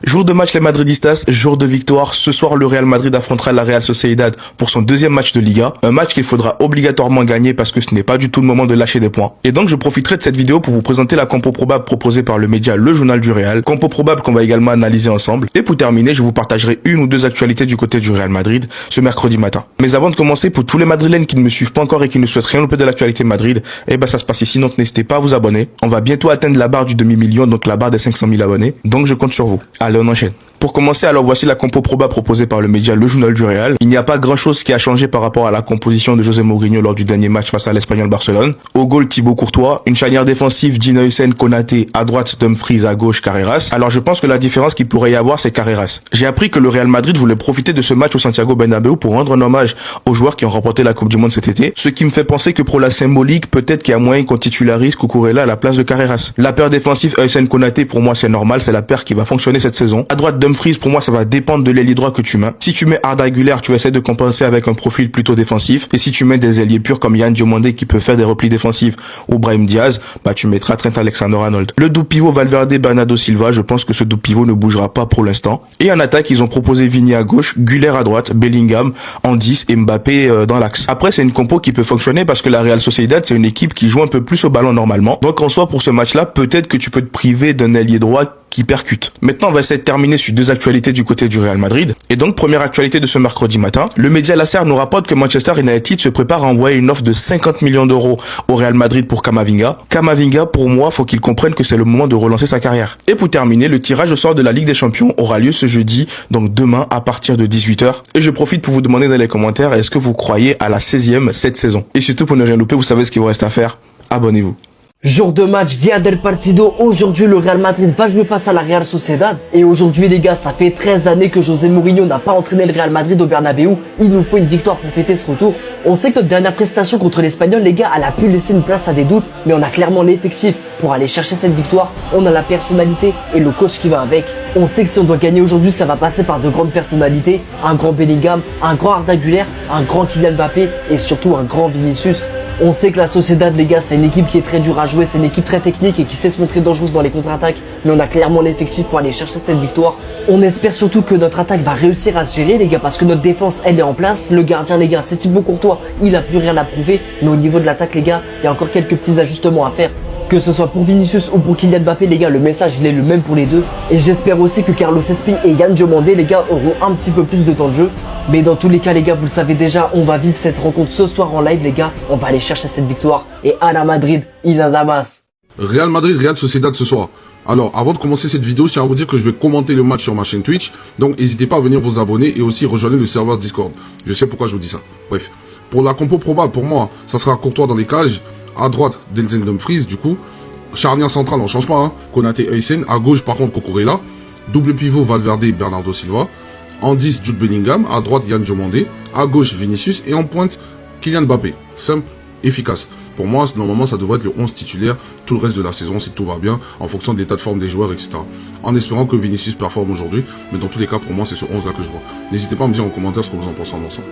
Jour de match les Madridistas, jour de victoire. Ce soir, le Real Madrid affrontera la Real Sociedad pour son deuxième match de Liga. Un match qu'il faudra obligatoirement gagner parce que ce n'est pas du tout le moment de lâcher des points. Et donc, je profiterai de cette vidéo pour vous présenter la compo probable proposée par le média Le Journal du Real. Compo probable qu'on va également analyser ensemble. Et pour terminer, je vous partagerai une ou deux actualités du côté du Real Madrid ce mercredi matin. Mais avant de commencer, pour tous les Madrilènes qui ne me suivent pas encore et qui ne souhaitent rien louper de l'actualité Madrid, ça se passe ici, donc n'hésitez pas à vous abonner. On va bientôt atteindre la barre du demi-million, donc la barre des 500 000 abonnés. Donc je compte sur vous. Allez, on enchaîne. Pour commencer, alors voici la compo probable proposée par le média Le Journal du Real. Il n'y a pas grand chose qui a changé par rapport à la composition de José Mourinho lors du dernier match face à l'Espagnol Barcelone. Au goal, Thibaut Courtois, une charnière défensive, Gini Hussein, Konaté, à droite, Dumfries, à gauche, Carreras. Alors je pense que la différence qu'il pourrait y avoir, c'est Carreras. J'ai appris que le Real Madrid voulait profiter de ce match au Santiago Bernabéu pour rendre un hommage aux joueurs qui ont remporté la Coupe du Monde cet été, ce qui me fait penser que pour la symbolique, peut-être qu'il y a moyen qu'on titularise Cucurella à la place de Carreras. La paire défensive Hussein Konaté, pour moi c'est normal, c'est la paire qui va fonctionner cette saison. À droite, Dumfries, pour moi ça va dépendre de l'ailier droit que tu mets. Si tu mets Arda Güler, tu essaies de compenser avec un profil plutôt défensif. Et si tu mets des ailiers purs comme Yann Diomandé qui peut faire des replis défensifs ou Brahim Diaz, tu mettras Trent Alexander-Arnold. Le double pivot Valverde Bernardo Silva, je pense que ce double pivot ne bougera pas pour l'instant. Et en attaque, ils ont proposé Vini à gauche, Güler à droite, Bellingham en 10 et Mbappé dans l'axe. Après, c'est une compo qui peut fonctionner parce que la Real Sociedad, c'est une équipe qui joue un peu plus au ballon normalement. Donc en soi, pour ce match-là, peut-être que tu peux te priver d'un ailier droit qui percute. Maintenant, on va essayer de terminer sur deux actualités du côté du Real Madrid. Et donc, première actualité de ce mercredi matin, le média Lasser nous rapporte que Manchester United se prépare à envoyer une offre de 50 millions d'euros au Real Madrid pour Camavinga. Camavinga, pour moi, faut qu'il comprenne que c'est le moment de relancer sa carrière. Et pour terminer, le tirage au sort de la Ligue des Champions aura lieu ce jeudi, donc demain à partir de 18h. Et je profite pour vous demander dans les commentaires, est-ce que vous croyez à la 16e cette saison? Et surtout, pour ne rien louper, vous savez ce qu'il vous reste à faire. Abonnez-vous. Jour de match, Dia del Partido. Aujourd'hui, le Real Madrid va jouer face à la Real Sociedad. Et aujourd'hui, les gars, ça fait 13 années que José Mourinho n'a pas entraîné le Real Madrid au Bernabéu. Il nous faut une victoire pour fêter ce retour. On sait que notre dernière prestation contre l'Espagnol, les gars, elle a pu laisser une place à des doutes. Mais on a clairement l'effectif pour aller chercher cette victoire. On a la personnalité et le coach qui va avec. On sait que si on doit gagner aujourd'hui, ça va passer par de grandes personnalités. Un grand Bellingham, un grand Arda Güler, un grand Kylian Mbappé et surtout un grand Vinicius. On sait que la Sociedad, les gars, c'est une équipe qui est très dure à jouer, c'est une équipe très technique et qui sait se montrer dangereuse dans les contre-attaques. Mais on a clairement l'effectif pour aller chercher cette victoire. On espère surtout que notre attaque va réussir à se gérer, les gars, parce que notre défense, elle est en place. Le gardien, les gars, c'est Thibaut Courtois, il a plus rien à prouver. Mais au niveau de l'attaque, les gars, il y a encore quelques petits ajustements à faire. Que ce soit pour Vinicius ou pour Kylian Mbappé, les gars, le message, il est le même pour les deux. Et j'espère aussi que Carlos Espin et Yann Diomandé, les gars, auront un petit peu plus de temps de jeu. Mais dans tous les cas, les gars, vous le savez déjà, on va vivre cette rencontre ce soir en live, les gars. On va aller chercher cette victoire. Et à la Madrid, il a Damas. Real Madrid, Real Sociedad ce soir. Alors, avant de commencer cette vidéo, je tiens à vous dire que je vais commenter le match sur ma chaîne Twitch. Donc, n'hésitez pas à venir vous abonner et aussi rejoindre le serveur Discord. Je sais pourquoi je vous dis ça. Bref. Pour la compo probable, pour moi, ça sera Courtois dans les cages. À droite, Denzel Dumfries, du coup. Charnière centrale, on change pas, hein. Konaté Hussein. À gauche, par contre, Cucurella. Double pivot, Valverde, Bernardo Silva. En 10, Jude Bellingham. À droite, Yann Diomandé. À gauche, Vinicius. Et en pointe, Kylian Mbappé. Simple, efficace. Pour moi, normalement, ça devrait être le 11 titulaire tout le reste de la saison, si tout va bien, en fonction de l'état de forme des joueurs, etc. En espérant que Vinicius performe aujourd'hui. Mais dans tous les cas, pour moi, c'est ce 11-là que je vois. N'hésitez pas à me dire en commentaire ce que vous en pensez en ensemble.